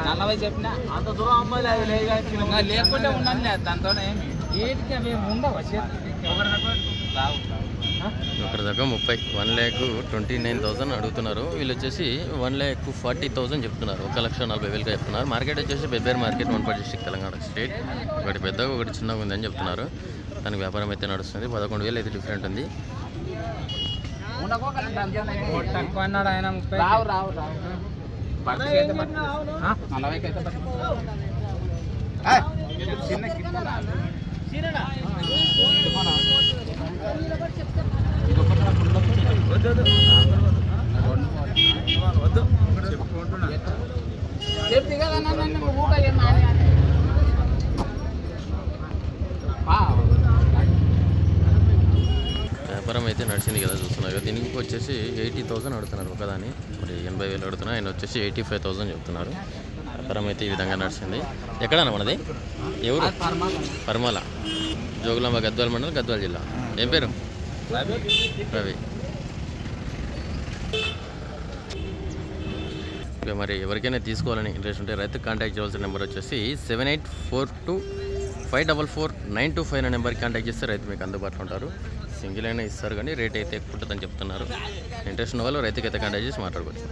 నల్లవై చెప్పిన అంత దూరం అమ్మాయి లేకుంటే ఉన్నాను లేదు దాంతోనే ఏంటికి అవి ఉండవు ఒకటి దాకా 1,29,000 అడుగుతున్నారు. వీళ్ళు వచ్చేసి 1,40,000 చెప్తున్నారు. 1,40,000 చెప్తున్నారు. మార్కెట్ వచ్చేసి Pebbair market, Wanaparthy district, Telangana state. ఒకటి పెద్దగా ఒకటి చిన్నగా ఉంది అని చెప్తున్నారు. దానికి వ్యాపారం అయితే నడుస్తుంది. 11,000 అయితే డిఫరెంట్ ఉంది. తక్కువ అన్నాడు ఆయన 30. రావు చెప్తే కదా ఊట వ్యాపారం అయితే నడిచింది కదా చూస్తున్నారు. దీనికి వచ్చేసి 80,000 అడుగుతున్నారు ఒకదాన్ని. మరి 80,000 అడుగుతున్నారు. ఆయన వచ్చేసి 85,000 చెప్తున్నారు. వ్యాపారం అయితే ఈ విధంగా నడిచింది. ఎక్కడన్నా మనది ఎవరు? పర్మాల, జోగులాంబ, గద్వాల మండలం, గద్వాల జిల్లా. ఏం పేరు? రవి. ఇక మరి ఎవరికైనా తీసుకోవాలని ఇంట్రెస్ట్ ఉంటే రైతు కాంటాక్ట్ చేయాల్సిన నెంబర్ వచ్చేసి 7842544925 అనే నెంబర్కి కాంటాక్ట్ చేస్తే రైతు మీకు అందుబాటులో ఉంటారు. సింగిల్ అయినా ఇస్తారు కానీ రేట్ అయితే ఎక్కువ ఉంటుందని చెప్తున్నారు. ఇంట్రెస్ట్ ఉన్న వాళ్ళు రైతుకి అయితే కాంటాక్ట్ చేసి మాట్లాడుకోవచ్చు.